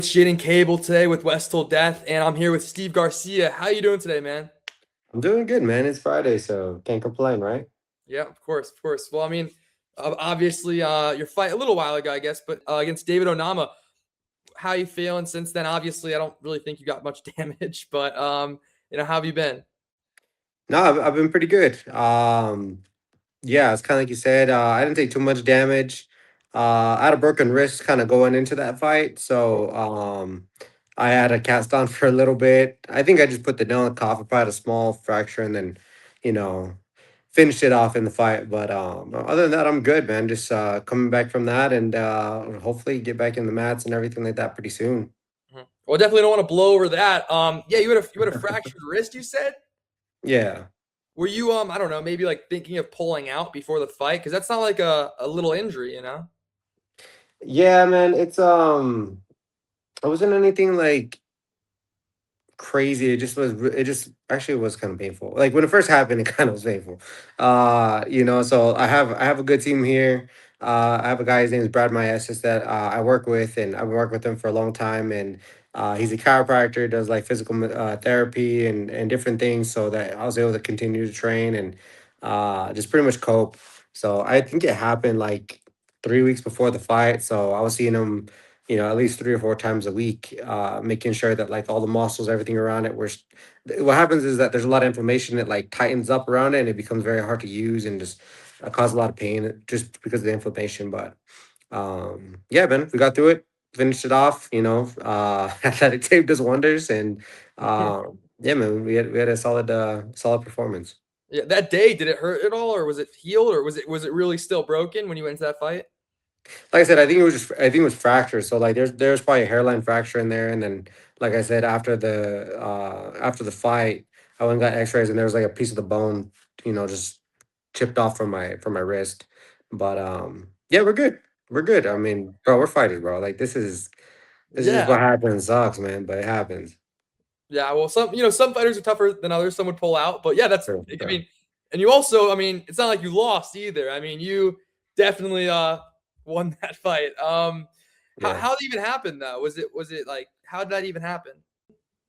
It's Jaiden Cable today with West Till Death, and I'm here with Steve Garcia. How you doing today, man? I'm doing good, man. It's Friday, so can't complain, right? Yeah, of course, of course. Well, I mean, obviously, your fight a little while ago, I guess, but against David Onama. How you feeling since then? Obviously, I don't really think you got much damage, but how have you been? No, I've been pretty good. Yeah, it's kind of like you said. I didn't take too much damage. I had a broken wrist kind of going into that fight, Oh, so I had a cast on for a little bit. I think I just put the nail in the coffin, probably had a small fracture, and then, you know, finished it off in the fight. But other than that, I'm good, man. Just coming back from that, and hopefully get back in the mats and everything like that pretty soon. mhm. Well, definitely don't want to blow over that. Yeah, you had a fractured wrist. You said. Yeah. Were you I don't know, maybe like thinking of pulling out before the fight? Because that's not like a little injury, you know? Yeah, man. It wasn't anything like crazy. It just was. It just actually was kind of painful. Like when it first happened, it kind of was painful. So I have a good team here. I have a guy. His name is Brad Myessis that I work with, and I've been working with him for a long time. And he's a chiropractor, does like physical therapy and different things, so that I was able to continue to train and just pretty much cope. So I think it happened like 3 weeks before the fight. So I was seeing him at least 3 or 4 times a week, making sure that like all the muscles, everything around it, what happens is that there's a lot of inflammation that like tightens up around it and it becomes very hard to use and just cause a lot of pain just because of the inflammation. But yeah, man, we got through it, finished it off. Athletic tape does wonders, and yeah, man, we had a solid performance. Yeah, that day, did it hurt at all, or was it healed, or was it really still broken when you went into that fight? Like I said, I think it was fracture. So like there's probably a hairline fracture in there, and then like I said, after the fight, I went and got X-rays, and there was like a piece of the bone, just chipped off from my wrist. But yeah, we're good. We're good. I mean, bro, we're fighters, bro. Like this is Yeah, what happens. Sucks, man, but it happens. yeah. Well, some fighters are tougher than others. Some would pull out, but yeah, that's. Sure, I sure. mean, and you also, I mean, it's not like you lost either. I mean, you definitely won that fight. How Yeah. how did it even happen though? Was it like how did that even happen?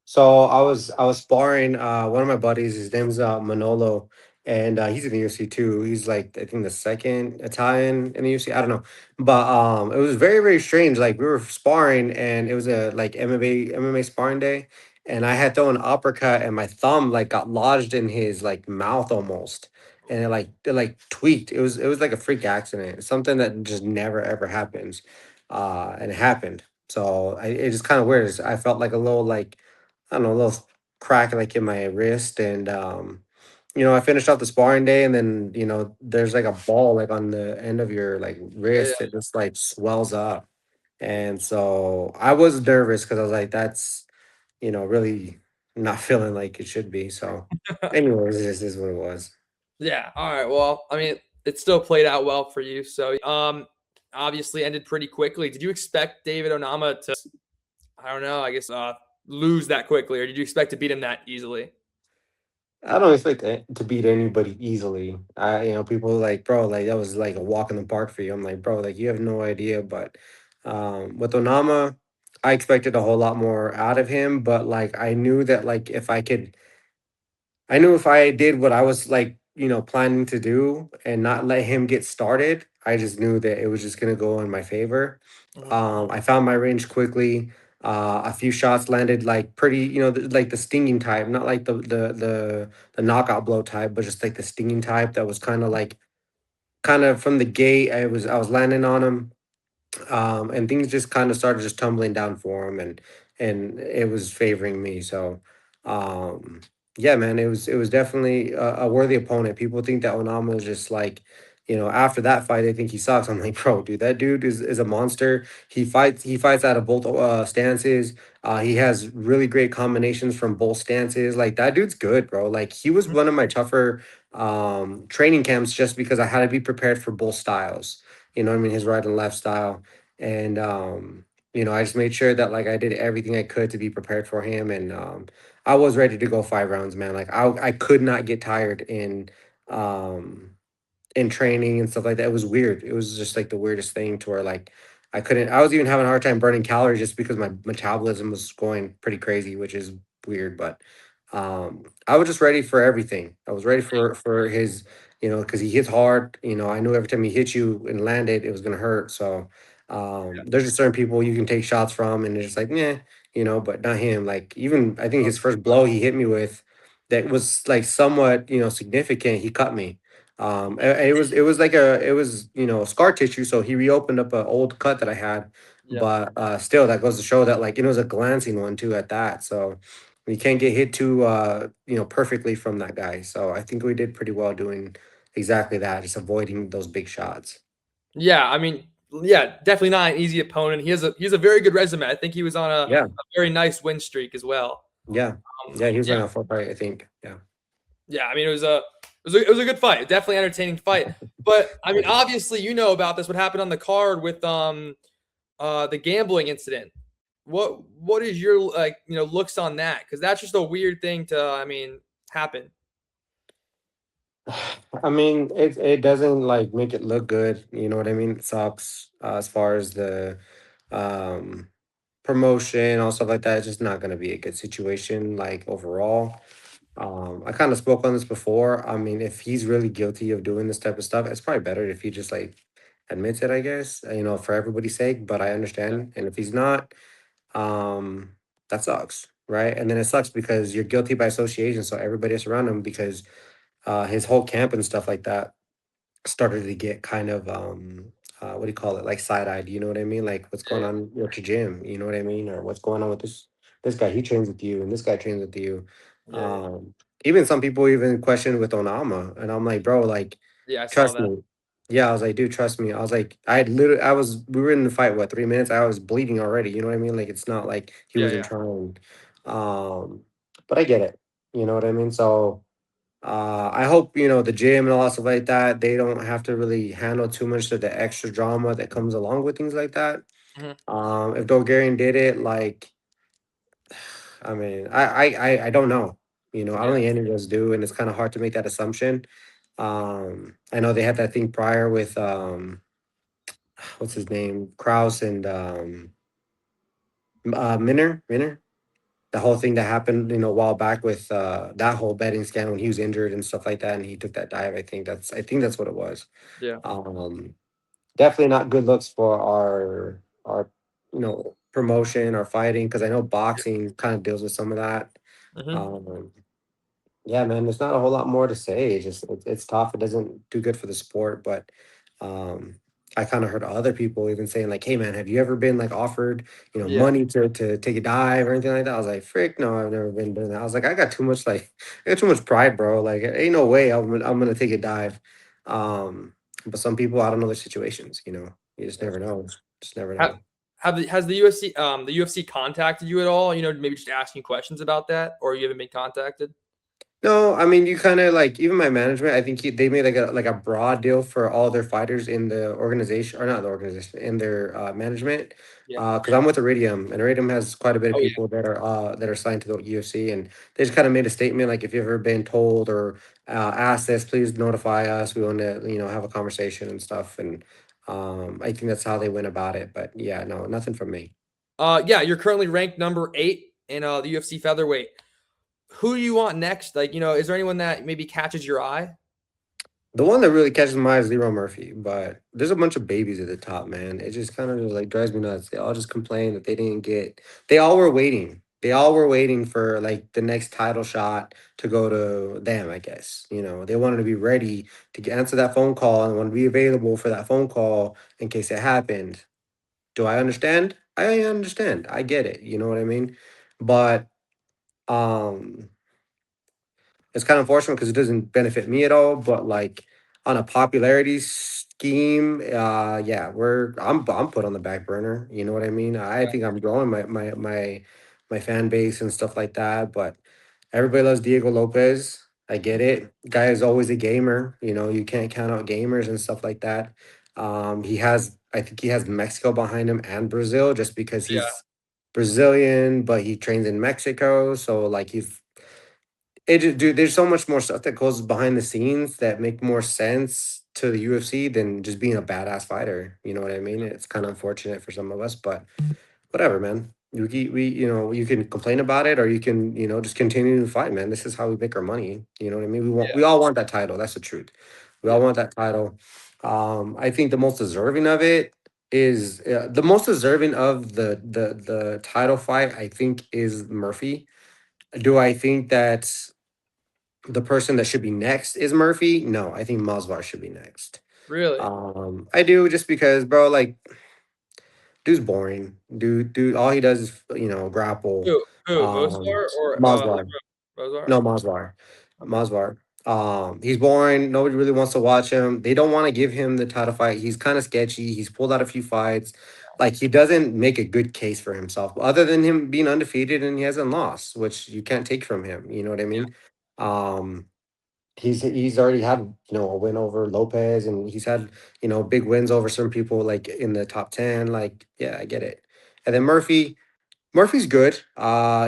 So I was sparring one of my buddies. His name's Manolo, and he's in the UFC too. He's like I think the second Italian in the UFC. I don't know, but it was very very strange. Like we were sparring, and it was a like MMA sparring day, and I had thrown an uppercut, and my thumb like got lodged in his like mouth almost, and it like tweaked. It was like a freak accident, something that just never ever happens, and it happened. So it just kind of weird. I felt like a little like I don't know, a little crack like in my wrist. And I finished off the sparring day, and then there's like a ball like on the end of your like Yeah. wrist. It just like swells up. And so I was nervous because I was like, that's really not feeling like it should be. So anyways, this is what it was. Yeah. All right. Well, I mean, it still played out well for you. So, obviously ended pretty quickly. Did you expect David Onama to, I don't know, I guess, lose that quickly, or did you expect to beat him that easily? I don't expect to beat anybody easily. People like, bro, like that was like a walk in the park for you. I'm like, bro, like you have no idea. But with Onama, I expected a whole lot more out of him. But like, I knew that like I knew if I did what I was like, planning to do and not let him get started, I just knew that it was just gonna go in my favor. Mhm. I found my range quickly. A few shots landed like pretty, like the stinging type, not like the knockout blow type, but just like the stinging type that was kind of from the gate. I was landing on him, and things just kind of started just tumbling down for him, and it was favoring me. So, um, yeah, man, it was definitely a worthy opponent. People think that Onama is just like, after that fight, they think he sucks. I'm like, bro, dude, that dude is a monster. He fights out of both stances. He has really great combinations from both stances. Like that dude's good, bro. Like he was one of my tougher training camps just because I had to be prepared for both styles. You know what I mean? His right and left style. And I just made sure that like I did everything I could to be prepared for him. And I was ready to go 5 rounds, man. Like I could not get tired um in training and stuff like that. It was weird. It was just like the weirdest thing to where like I couldn't. I was even having a hard time burning calories just because my metabolism was going pretty crazy, which is weird. But I was just ready for everything. I was ready for his, because he hits hard. I knew every time he hit you and landed, it was gonna hurt. So there's just certain people you can take shots from, and it's just like, yeah, but not him. Like even I think his first blow he hit me with, that was like somewhat significant. He cut me. It was like scar tissue, so he reopened up an old cut that I had, Yeah. but still that goes to show that like it was a glancing one too at that. So you can't get hit too perfectly from that guy. So I think we did pretty well doing exactly that, just avoiding those big shots. Yeah, I mean, yeah, definitely not an easy opponent. He has a very good resume. I think he was on a Yeah, very nice win streak as well. yeah, yeah. He was Yeah, on a full fight, I think. Yeah. yeah. I mean, it was a good fight. Definitely entertaining fight. But I mean, obviously, you know about this. What happened on the card with the gambling incident? What is your like looks on that? Because that's just a weird thing to happen. I mean, it doesn't like make it look good. You know what I mean? It sucks as far as the um promotion, all stuff like that. It's just not going to be a good situation, like overall. I kind of spoke on this before. I mean, if he's really guilty of doing this type of stuff, it's probably better if he just like admits it, I guess, for everybody's sake. But I understand. And if he's not, um, that sucks, right? And then it sucks because you're guilty by association. So everybody else around him, because his whole camp and stuff like that started to get kind of what do you call it, like side-eyed, you know what I mean, like what's Yeah, going on with your gym, you know what I mean, or what's going on with this guy, he trains with you and this guy trains with you. yeah, yeah, um Even some people even question with Onama, and I'm like, bro, like, yeah. I saw trust that. me. Yeah, I was like, dude, trust me. I was like, I had literally, we were in the fight, what, 3 minutes, I was bleeding already, you know what I mean, like it's not like he Yeah, wasn't yeah, trying. But I get it, you know what I mean. So I hope the gym and all that stuff like that, they don't have to really handle too much of the extra drama that comes along with things like that. hmm If Bulgarian did it, like, I mean, I don't know. I don't yeah, think any of us do, and it's kind of hard to make that assumption. I know they had that thing prior with what's his name, Kraus and Minner. The whole thing that happened, a while back with that whole betting scandal when he was injured and stuff like that, and he took that dive. I think that's what it was. yeah, Um, Definitely not good looks for our promotion, our fighting, because I know boxing kind of deals with some of that. hmm Um, yeah, man, there's not a whole lot more to say. It's tough. It doesn't do good for the sport, but um, I kind of heard other people even saying like, "Hey, man, have you ever been like offered, yeah. money to take a dive or anything like that?" I was like, "Frick, no, I've never been doing that." I was like, "I got too much like, I got too much pride, bro. Like, ain't no way I'm gonna take a dive." Um, but some people, I don't know their situations. You just never know. Just never Ha- know. has the UFC contacted you at all? Maybe just asking questions about that, or you haven't been contacted? No, I mean, you kind of like, even my management. I think they made like a broad deal for all their fighters in the organization, or not the organization, in their management. Yeah. Because I'm with Iridium, and Iridium has quite a bit of Oh yeah. people that are signed to the UFC, and they just kind of made a statement like, if you've ever been told or asked this, please notify us. We want to have a conversation and stuff, and I think that's how they went about it. But yeah, no, nothing from me. Yeah. You're currently ranked number 8 in the UFC featherweight. Who do you want next? Like, is there anyone that maybe catches your eye? The one that really catches my eye is Leroy Murphy, but there's a bunch of babies at the top, man. It just kind of like drives me nuts. They all just complain that they didn't get. They all were waiting. They all were waiting for like the next title shot to go to them. I guess they wanted to be ready to answer that phone call and want to be available for that phone call in case it happened. Do I understand? I understand. I get it. You know what I mean? But um it's kind of unfortunate because it doesn't benefit me at all. But like on a popularity scheme, yeah, I'm put on the back burner. You know what I mean? I think I'm growing my fan base and stuff like that. But everybody loves Diego Lopez. I get it. Guy is always a gamer. You can't count out gamers and stuff like that. I think he has Mexico behind him and Brazil, just because Yeah. he's Brazilian, but he trains in Mexico. So like dude, there's so much more stuff that goes behind the scenes that make more sense to the UFC than just being a badass fighter. You know what I mean? It's kind of unfortunate for some of us, but whatever, man. You can complain about it, or you can, just continue to fight, man. This is how we make our money. You know what I mean? We Yeah, all want that title. That's the truth. We all yeah, want that title. I think the most deserving of it is the most deserving of the title fight. I think is Murphy. Do I think that the person that should be next is Murphy? No, I think Masvar should be next. really. I do just because, bro, like dude's boring. Dude, all he does is grapple. Who? Mosar or Masvar, Mosar? no Okay. Masvar, Okay. Masvar. He's boring. Nobody really wants to watch him. They don't want to give him the title fight. He's kind of sketchy. He's pulled out a few fights. Like he doesn't make a good case for himself, other than him being undefeated and he hasn't lost, which you can't take from him. You know what I Yeah, mean? Um, he's already had a win over Lopez, and he's had big wins over some people like in the top 10. Like, yeah, I get it. And then Murphy's good.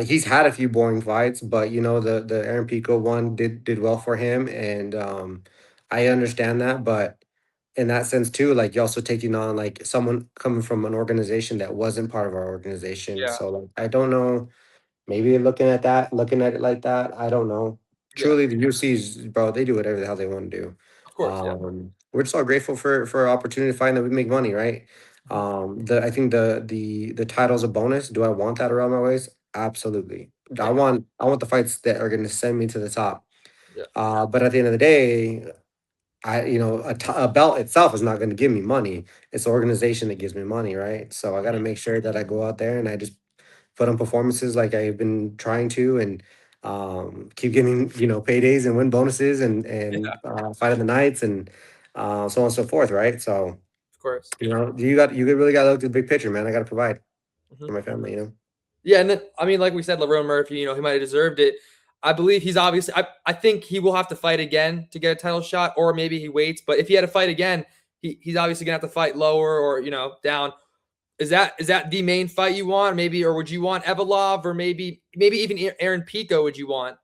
He's had a few boring fights, but the Aaron Pico one did well for him, and I understand that. But in that sense too, like you're also taking on like someone coming from an organization that wasn't part of our organization. yeah, So like I don't know. Maybe they're looking at it like that. I don't know. yeah. Truly, the UFC's, bro, they do whatever the hell they want to do. Of course, yeah. We're just all grateful for our opportunity to find that we make money, right? Mhm. I think the title's a bonus. Do I want that around my waist? Absolutely. Yeah, I want the fights that are going to send me to the top. yeah, But at the end of the day, a belt itself is not going to give me money. It's the organization that gives me money, right? So I got to mhm, make sure that I go out there and I just put on performances like I've been trying to, and keep getting paydays and win bonuses, and yeah. fight of the nights, and so on and so forth, right? So Of course. you really got to look at the big picture, man. I got to provide Mhm. for my family, you know. Yeah, and then I mean, like we said, Lerone Murphy, he might have deserved it. I believe he's obviously. I think he will have to fight again to get a title shot, or maybe he waits. But if he had to fight again, he's obviously gonna have to fight lower or down. Is that the main fight you want? Maybe, or would you want Evolov, or maybe even Aaron Pico? Would you want?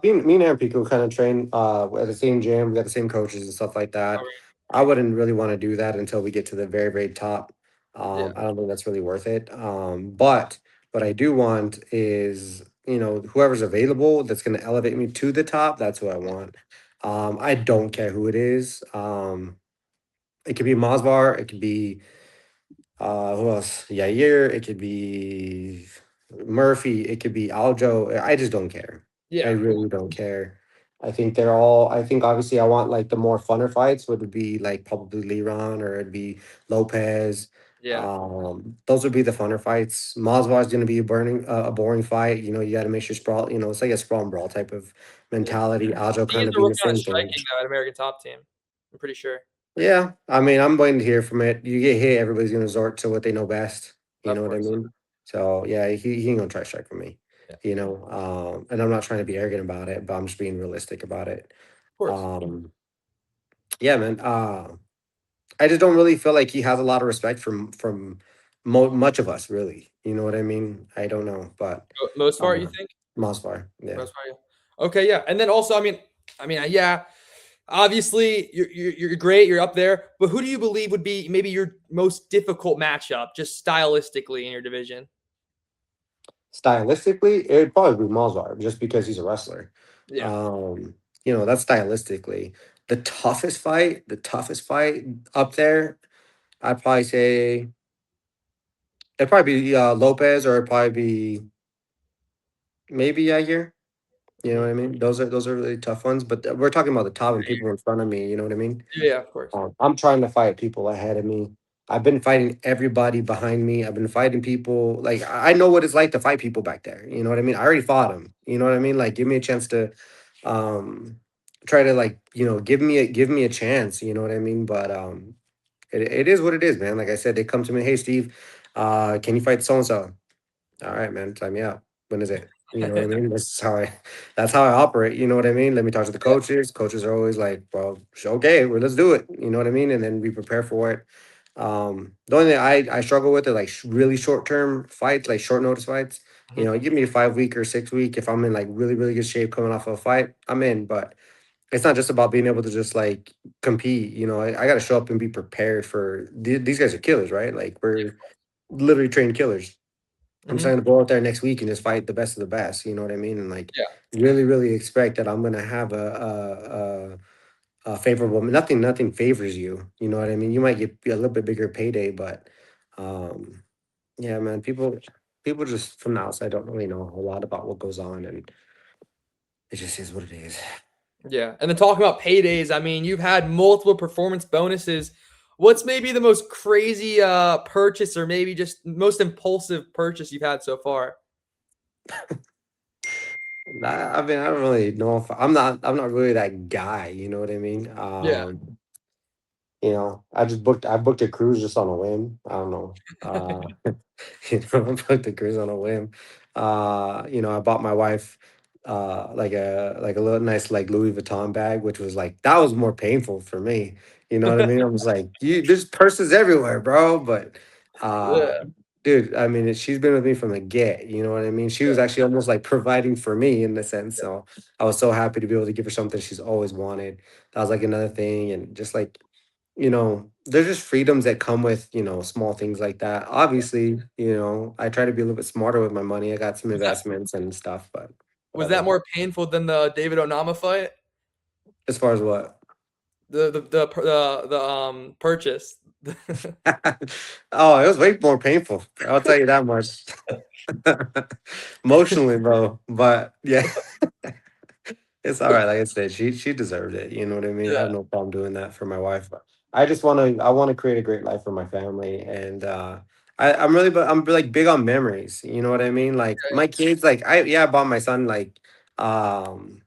Me and Aaron Pico kind of train at the same gym. We got the same coaches and stuff like that. Okay. I wouldn't really want to do that until we get to the very, very top. Yeah, I don't think that's really worth it. But what I do want is, whoever's available that's going to elevate me to the top. That's who I want. I don't care who it is. It could be Masvar. It could be who else? Yair. It could be Murphy. It could be Aljo. I just don't care. I yeah, really don't care. I think they're all. I think obviously I want like the more funner fights would be like probably Liron, or it'd be Lopez. yeah. Those would be the funner fights. Masvar is going to be a boring fight. You got to make sure sprawl. It's like a sprawl and brawl type of Yeah. mentality. Aljo He kind is of a being rookie the on a same striking thing. though at American Top Team. I'm pretty sure. Yeah, I mean, I'm waiting to hear from it. You get hit, everybody's gonna resort to what they know best. You Of know what I course. mean? So yeah, he ain't gonna try to strike for me. Yeah. And I'm not trying to be arrogant about it, but I'm just being realistic about it. Of course. Um, yeah, man. I just don't really feel like he has a lot of respect from much of us, really. You know what I mean? I don't know, but Most part, you um, think? Mosfar, yeah. Most part, yeah. Okay, yeah. And then also, yeah. Obviously, you're great. You're up there. But who do you believe would be maybe your most difficult matchup, just stylistically in your division? Stylistically, it'd probably be Mosfar just because he's a wrestler. Yeah. Um, that's stylistically. The toughest fight up there, I'd probably say it'd probably be Lopez, or it'd probably be maybe Yair. You know Hmm. what I mean? Those are really tough ones, but we're talking about the top and people in front of me. You know what I mean? Yeah, of course. I'm trying to fight people ahead of me. I've been fighting everybody behind me. I've been fighting people like I know what it's like to fight people back there. You know what I mean? I already fought them. You know what I mean? Like, give me a chance to um try to like give me a chance. You know what I mean? But it is what it is, man. Like I said, they come to me, hey Steve, can you fight so and so? All right, man, sign me out. When is it? You know what I mean? That's how I operate. You know what I mean? Let me talk to the Yeah. coaches. Coaches are always like, well, okay, well, let's do it. You know what I mean? And then we prepare for it. The only thing I struggle with are like really short term fights, like short notice fights. Mhm. Give me a 5 week or 6 week. If I'm in like really, really good shape coming off of a fight, I'm in. But it's not just about being able to just like compete. You know, I got to show up and be prepared for these guys are killers, right? Like we're literally trained killers. I'm just Hmm. going to go out there next week and just fight the best of the best. You know what I mean? And like Yeah. really, really expect that I'm going to have a favorable. Nothing favors you. You know what I mean? You might get a little bit bigger payday, but um, yeah, man. People just from the outside don't really know a lot about what goes on, and it just is what it is. Yeah. And then talking about paydays, I mean, you've had multiple performance bonuses. What's maybe the most crazy purchase or maybe just most impulsive purchase you've had so far? I mean, I don't really know if I'm not really that guy. You know what I mean? Yeah. You know, I booked a cruise just on a whim. I don't know. You know, I booked a cruise on a whim. You know, I bought my wife like a little nice like Louis Vuitton bag, which was like that was more painful for me. You know what I mean? I was like, you there's purses everywhere, bro. But uh Yeah. dude, I mean she's been with me from the get, you know what I mean? She was Yeah. actually almost like providing for me in the sense. So I was so happy to be able to give her something she's always wanted. That was like another thing. And just like you know, there's just freedoms that come with, you know, small things like that. Obviously, you know, I try to be a little bit smarter with my money. I got some Was that investments and stuff, but was that whatever. more painful than the David Onama fight? As far as what? The purchase. Oh, it was way more painful. I'll tell you that much. Emotionally, bro. But yeah. It's all right. Like I said, she deserved it. You know what I mean? I Yeah. have no problem doing that for my wife. But I wanna create a great life for my family. And I'm like big on memories. You know what I mean? Like my kids, like I bought my son um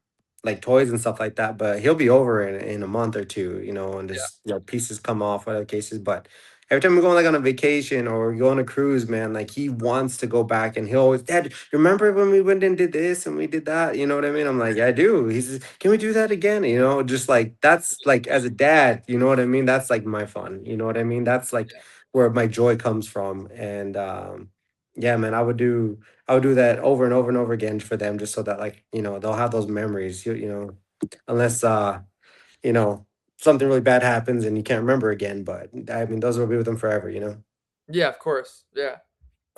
like toys and stuff like that, but he'll be over in a month or two, you know, and Yeah. just pieces come off, whatever cases. But every time we're going like on a vacation or we go on a cruise, man, like he wants to go back and he'll always, Dad, remember when we went and did this and we did that? You know what I mean? I'm like, yeah, I do. He says, can we do that again? You know, just like that's like as a dad, you know what I mean? That's like my fun. You know what I mean? That's like where my joy comes from. And yeah, man, I would do that over and over and over again for them just so that like, you know, they'll have those memories, you know, unless you know, something really bad happens and you can't remember again. But I mean, those will be with them forever, you know? Yeah, of course. Yeah.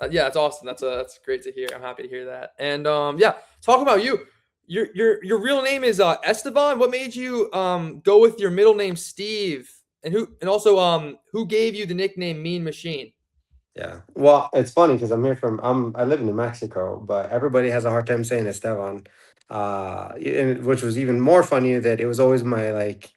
Yeah, that's awesome. That's great to hear. I'm happy to hear that. And yeah, talk about you. Your real name is Esteban. What made you go with your middle name Steve? And also who gave you the nickname Mean Machine? Yeah. Well, it's funny because I live in New Mexico, but everybody has a hard time saying Esteban. Which was even more funny that it was always my like,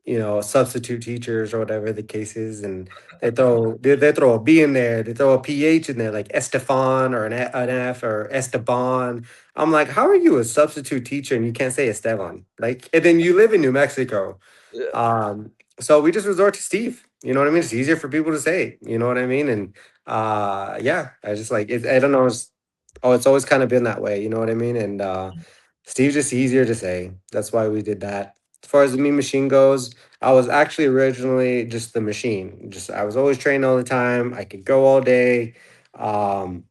you know, substitute teachers or whatever the case is, and they throw a B in there, they throw a PH in there, like Estefan or an F or Esteban. I'm like, how are you a substitute teacher and you can't say Esteban? Like, and then you live in New Mexico. Yeah. So we just resort to Steve. You know what I mean? It's easier for people to say. You know what I mean? And yeah, I just like it. I don't know. It's always kind of been that way. You know what I mean? And Steve's just easier to say. That's why we did that. As far as the Mean Machine goes, I was actually originally just the machine. Just I was always trained all the time. I could go all day. Um,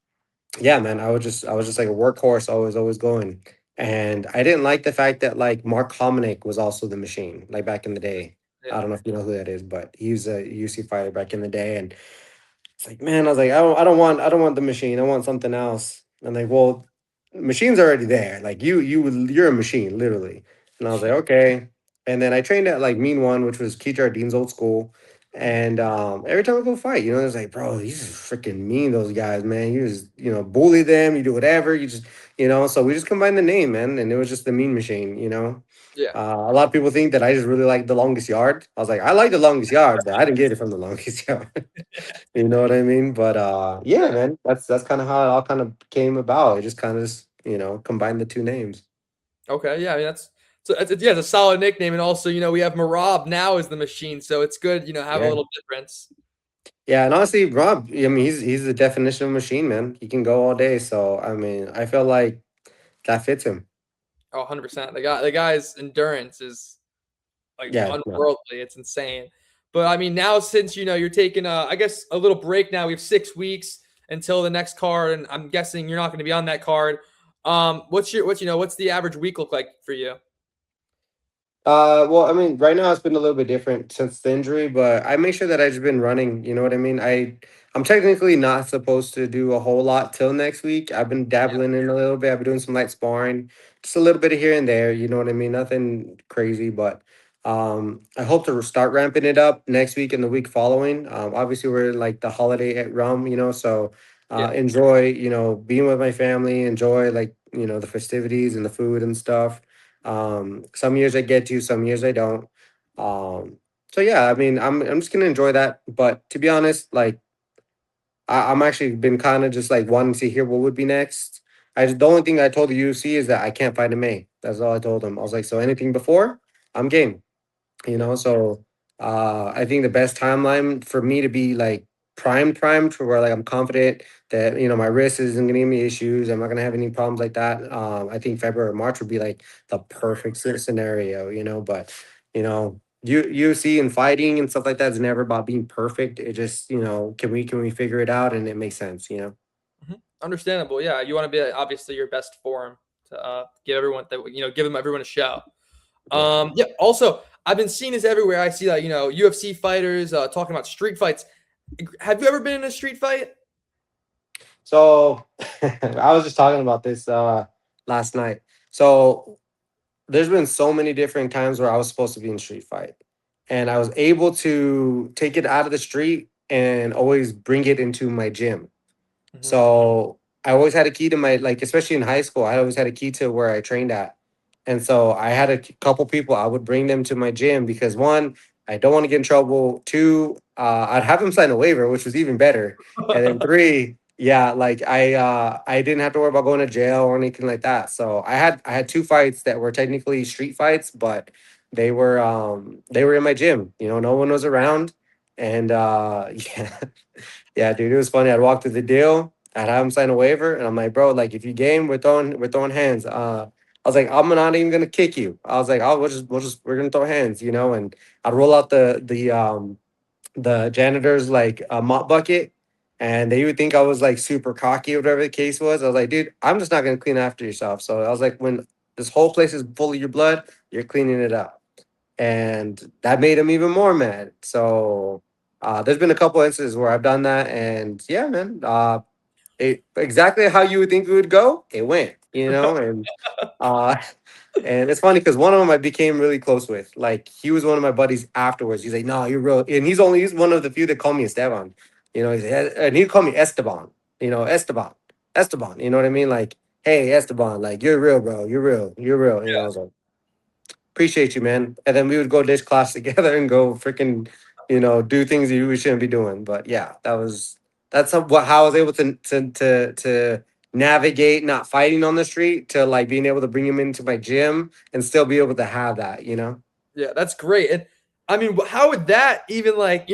yeah, man, I was just like a workhorse, always going. And I didn't like the fact that like Mark Hominick was also the machine, like back in the day. I Yeah. don't know if you know who that is, but he was a UC fighter back in the day. And it's like, man, I was like, I don't want the machine. I want something else. And like, well, machine's already there. Like you're a machine, literally. And I was like, okay. And then I trained at like Mean One, which was Keith Jardine's old school. And every time I go fight, you know, it's like, bro, he's just freaking mean, those guys, man. You just, you know, bully them, you do whatever, you just, you know, so we just combined the name, man, and it was just the Mean Machine, you know. Yeah. A lot of people think that I just really like the longest yard. I was like, I like the longest yard, but I didn't get it from the longest yard. You know what I mean? But yeah, Yeah. man, that's kind of how it all kind of came about. It just kind of just, you know, combined the two names. Okay. Yeah. I mean, yeah, it's a solid nickname. And also, we have Marab now as the machine, so it's good. Have a Yeah. little difference. Yeah, and honestly, Rob, I mean, he's the definition of a machine, man. He can go all day. So I mean, I feel like that fits him. Oh, 100%. The guy's endurance is like Yeah, no. unworldly. It's insane. But I mean, now since you're taking I guess a little break now. We have 6 weeks until the next card, and I'm guessing you're not going to be on that card. What's the average week look like for you? Well, I mean, right now it's been a little bit different since the injury, but I make sure that I've just been running. You know what I mean? I'm technically not supposed to do a whole lot till next week. I've been Yeah, dabbling in a little bit. I've been doing some light sparring, just a little bit of here and there. You know what I mean? Nothing crazy, but I hope to start ramping it up next week and the week following. Obviously we're in, like, the holiday at realm, so yeah. enjoy, being with my family. Enjoy, like, the festivities and the food and stuff. Some years I get to, some years I don't. Um, so yeah, I mean, I'm just gonna enjoy that. But to be honest, like, I'm actually been kind of just like wanting to hear what would be next. The only thing I told the UFC is that I can't fight in May. That's all I told them. I was like, so anything before, I'm game. Yeah. So I think the best timeline for me to be like primed for where, like, I'm confident that my wrist isn't gonna give me issues. I'm not gonna have any problems like that. I think February or March would be like the perfect scenario. But UFC and fighting and stuff like that is never about being perfect. It just, can we figure it out and it makes sense. Understandable. Yeah, you want to be obviously your best form to give everyone that give them everyone a show. Yeah. Yeah. Also, I've been seeing this everywhere. I see that UFC fighters talking about street fights. Have you ever been in a street fight? So I was just talking about this last night. So there's been so many different times where I was supposed to be in street fight, and I was able to take it out of the street and always bring it into my gym. Hmm. So I always had a key to my, like, especially in high school, I always had a key to where I trained at. And so I had a couple people, I would bring them to my gym because, one, I don't want to get in trouble. Two, I'd have them sign a waiver, which was even better. And then three, yeah, like, I didn't have to worry about going to jail or anything like that. So I had two fights that were technically street fights, but they were in my gym. No one was around. And yeah. Yeah, dude, it was funny. I'd walk through the deal, I'd have him sign a waiver, and I'm like, bro, like, if you game, we're throwing hands. I was like, I'm not even gonna kick you. I was like, oh, we're gonna throw hands. And I'd roll out the janitor's, like, mop bucket, and they would think I was like super cocky or whatever the case was. I was like, dude, I'm just not gonna clean after yourself. So I was like, when this whole place is full of your blood, you're cleaning it up, and that made him even more mad. So there's been a couple instances where I've done that, and yeah, man, it exactly how you would think it would go. It went, uh, and it's funny because one of them I became really close with. Like, he was one of my buddies afterwards. He's like, "No, you're real," and he's one of the few that call me Esteban. And he'd call me Esteban. Esteban, Esteban. You know what I mean? Like, hey, Esteban, like, you're real, bro. You're real. You're real. I was like, appreciate you, man. And then we would go dish class together and go freaking, do things that we shouldn't be doing. But yeah, that's how I was able to navigate not fighting on the street to, like, being able to bring him into my gym and still be able to have that. Yeah, that's great. And I mean, how would that even what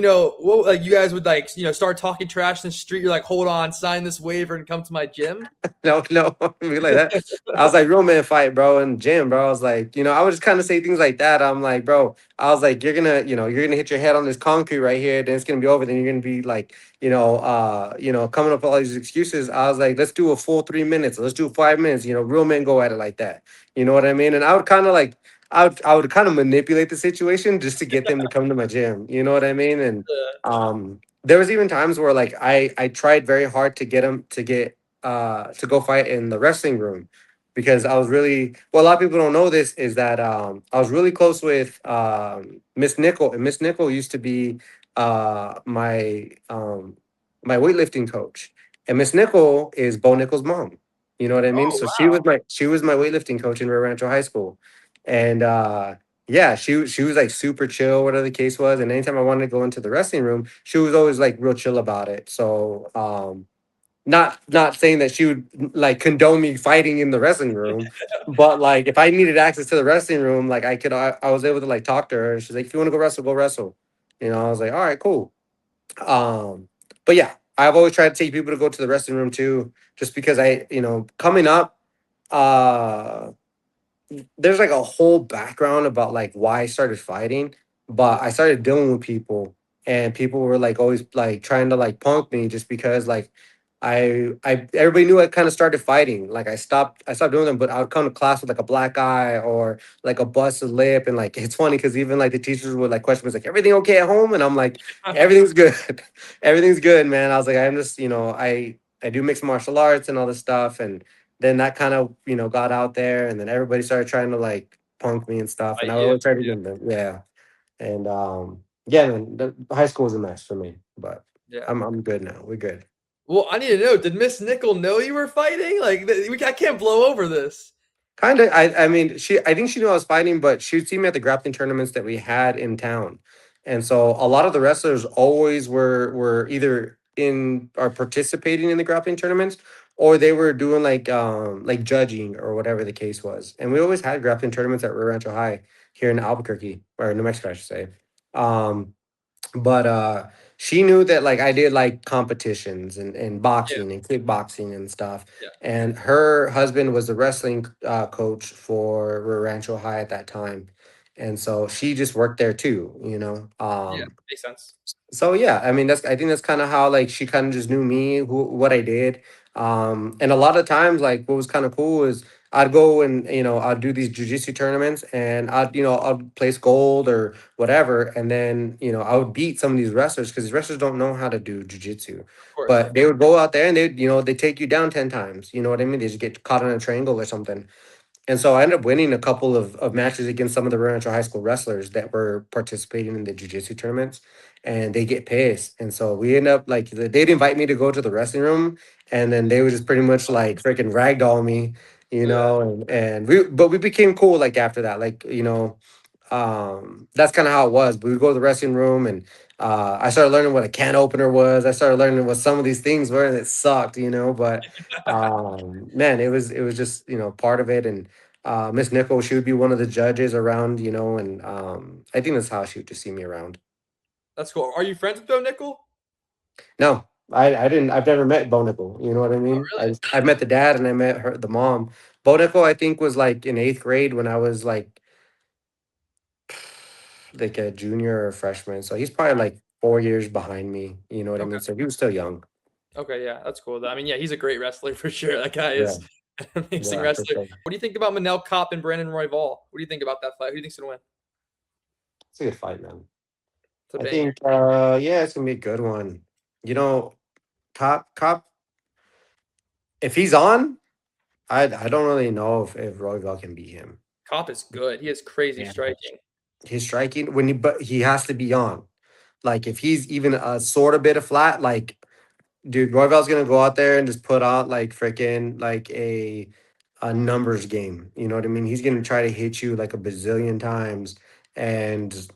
like you guys would start talking trash in the street? You're like, hold on, sign this waiver and come to my gym. No, no, be like that. I was like, real man fight, bro, in gym, bro. I was like, I would just kind of say things like that. I'm like, bro, I was like, you're gonna hit your head on this concrete right here, then it's gonna be over. Then you're gonna be like, coming up with all these excuses. I was like, let's do a full 3 minutes. Let's do 5 minutes. Real men go at it like that. You know what I mean? And I would kind of like, I would kind of manipulate the situation just to get them to come to my gym. You know what I mean? And there was even times where, like, I tried very hard to get them to go fight in the wrestling room because I was really, well, a lot of people don't know this, is that I was really close with Miss Nickel, and Miss Nickel used to be my weightlifting coach, and Miss Nickel is Bo Nickel's mom. You know what I mean? Oh So wow. she was my weightlifting coach in Rio Rancho High School, and yeah, she was like super chill, whatever the case was. And anytime I wanted to go into the wrestling room, she was always like real chill about it. So not saying that she would like condone me fighting in the wrestling room, but like if I needed access to the wrestling room, like I was able to like talk to her. She's like, if you want to go wrestle, go wrestle. I was like, all right, cool. Um, but yeah, I've always tried to take people to go to the wrestling room too, just because coming up, uh, there's like a whole background about like why I started fighting, but I started dealing with people, and people were like always like trying to like punk me just because, like, everybody knew I kind of started fighting. Like I stopped doing them, but I would come to class with like a black eye or like a busted lip, and like it's funny because even like the teachers would like question me, like everything okay at home, and I'm like everything's good, everything's good, man. I was like I'm just I do mixed martial arts and all this stuff, and then that kind of got out there, and then everybody started trying to like punk me and stuff, and Fight I you. always tried to Yeah. get them, yeah, and yeah, man, the high school was a mess for me, but Yeah. I'm good now. We're good. Well, I need to know, did Miss Nickel know you were fighting? Like, I can't blow over this. Kind of. I mean, I think she knew I was fighting, but she would see me at the grappling tournaments that we had in town, and so a lot of the wrestlers always were either in or participating in the grappling tournaments, or they were doing like judging or whatever the case was. And we always had grappling tournaments at Rio Rancho High here in Albuquerque or New Mexico, I should say. Um, but she knew that like I did like competitions and Yeah. boxing and kickboxing and stuff, Yeah. and her husband was the wrestling coach for Rancho High at that time, and so she just worked there too. Yeah. Makes sense. So yeah, I mean I think that's kind of how like she kind of just knew me, what I did. And a lot of times like what was kind of cool is I'd go and I'd do these jujitsu tournaments, and I'd place gold or whatever, and then I would beat some of these wrestlers because these wrestlers don't know how to do jujitsu, Of course. but they would go out there and they take you down 10 times. You know what I mean? They just get caught in a triangle or something. And so I ended up winning a couple of matches against some of the Rancho High School wrestlers that were participating in the jiu-jitsu tournaments, and they get pissed. And so we end up like they'd invite me to go to the wrestling room, and then they would just pretty much like freaking ragdoll me, Yeah. and we became cool like after that. Like, that's kind of how it was. But we go to the wrestling room, and I started learning what a can opener was. I started learning what some of these things were, and it sucked. But man, it was just part of it. And Miss Nickel, she would be one of the judges around, and I think that's how she would just see me around. That's cool. Are you friends with Joe Nickel? No, I didn't. I've never met Bo Nickel. You know what I Oh, mean? really? I've met the dad and I met the mom. Bo Nickel, I think, was like in eighth grade when I was like a junior or a freshman. So he's probably like 4 years behind me. You know what I Okay. mean? So he was still young. Okay. Yeah. That's cool. I mean, yeah, he's a great wrestler for sure. That guy Yeah, is an amazing yeah, for wrestler. sure. What do you think about Manel Kopp and Brandon Royval? What do you think about that fight? Who do you think's gonna win? It's a good fight, man. It's a I banger. think yeah, it's gonna be a good one. You know, Cop, if he's on, I don't really know if Royval can beat him. Kopp is good. He has crazy Yeah. striking. His striking but he has to be on. Like if he's even a sort of bit of flat, like dude, Royval's gonna go out there and just put out like freaking like a numbers game. You know what I mean? He's gonna try to hit you like a bazillion times, and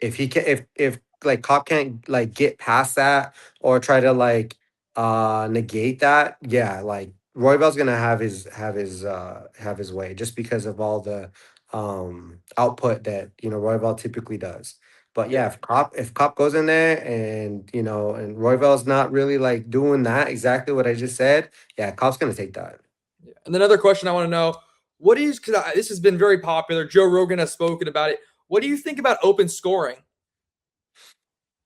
if he can if like Cop can't like get past that or try to like negate that, yeah, like Royval's gonna have his way just because of all the output that Royval typically does. But Yeah. yeah, if Cop goes in there and and Royval's not really like doing that exactly what I just said, yeah, Cop's gonna take that. Yeah. And another question I want to know: what is because this has been very popular. Joe Rogan has spoken about it. What do you think about open scoring?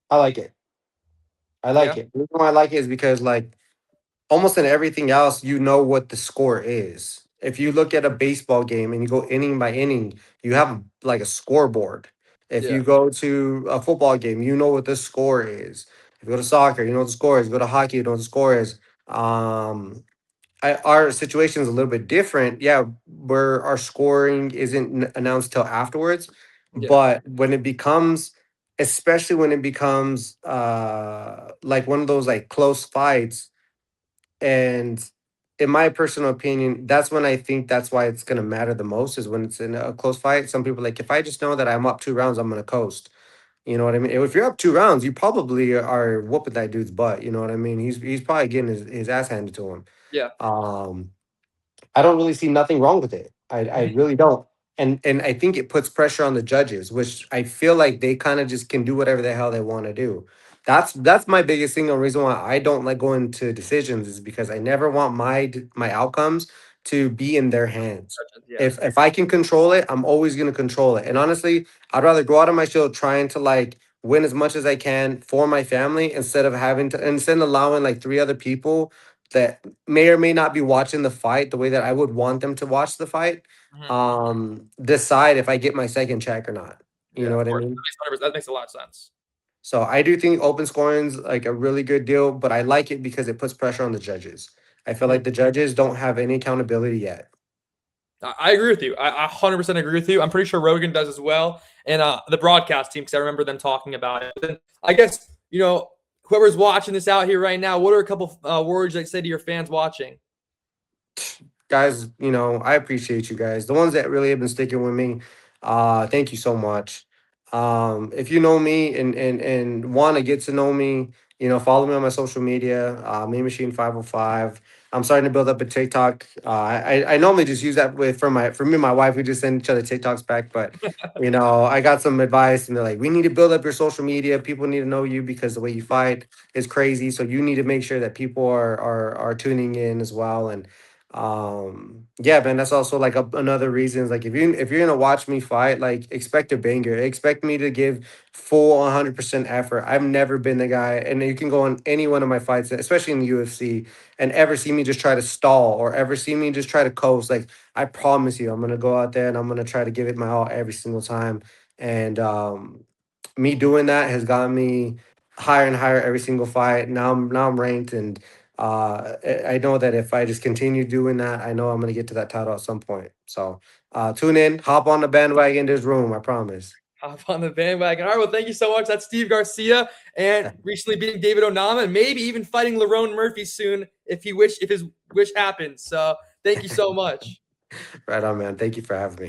I like it. I Yeah. like it. The reason why I like it is because like almost in everything else, you know what the score is. If you look at a baseball game and you go inning by inning, you have like a scoreboard. If Yeah. you go to a football game, you know what the score is. If you go to soccer, you know what the score is. Go to hockey, you know what the score is. Our situation is a little bit different. Yeah, where our scoring isn't announced till afterwards, Yeah. but when it becomes, especially when it becomes like one of those like close fights, and in my personal opinion, that's when I think that's why it's gonna matter the most is when it's in a close fight. Some people like if I just know that I'm up 2 rounds, I'm gonna coast. You know what I mean? If you're up 2 rounds, you probably are whooping that dude's butt. You know what I mean? He's probably getting his ass handed to him. Yeah. Um, I don't really see nothing wrong with it. I Mhm. really don't. And I think it puts pressure on the judges, which I feel like they kind of just can do whatever the hell they want to do. That's my biggest thing. The reason why I don't like going to decisions is because I never want my outcomes to be in their hands. Yeah. If I can control it, I'm always gonna control it. And honestly, I'd rather go out on my shield trying to like win as much as I can for my family instead of allowing like three other people that may or may not be watching the fight the way that I would want them to watch the fight, Mhm. decide if I get my second check or not. You Yeah, know of what I course. mean? That makes a lot of sense. So I do think open scoring's like a really good deal, but I like it because it puts pressure on the judges. I feel Mhm. like the judges don't have any accountability yet. I agree with you. I 100% agree with you. I'm pretty sure Rogan does as well, and the broadcast team, because I remember them talking about it. Then I guess whoever's watching this out here right now, what are a couple words that say to your fans watching? Guys, I appreciate you guys. The ones that really have been sticking with me, thank you so much. If you know me and want to get to know me, follow me on my social media, Me Machine 505. I'm starting to build up a TikTok. I normally just use that for me and my wife. We just send each other TikToks back, but I got some advice, and they're like, we need to build up your social media. People need to know you because the way you fight is crazy. So you need to make sure that people are tuning in as well. And yeah, man, that's also like another reason is like if you're gonna watch me fight, like expect a banger, expect me to give full 100% effort. I've never been the guy, and you can go on any one of my fights, especially in the UFC, and ever see me just try to stall or ever see me just try to coast. Like, I promise you, I'm gonna go out there and I'm gonna try to give it my all every single time. And me doing that has gotten me higher and higher every single fight. Now I'm ranked, and I know that if I just continue doing that, I know I'm gonna get to that title at some point. So tune in, hop on the bandwagon. There's room, I promise. Hop on the bandwagon. All right, well, thank you so much. That's Steve Garcia, and recently beating David Onama, and maybe even fighting Lerone Murphy soon if his wish happens. So thank you so much. Right on, man. Thank you for having me.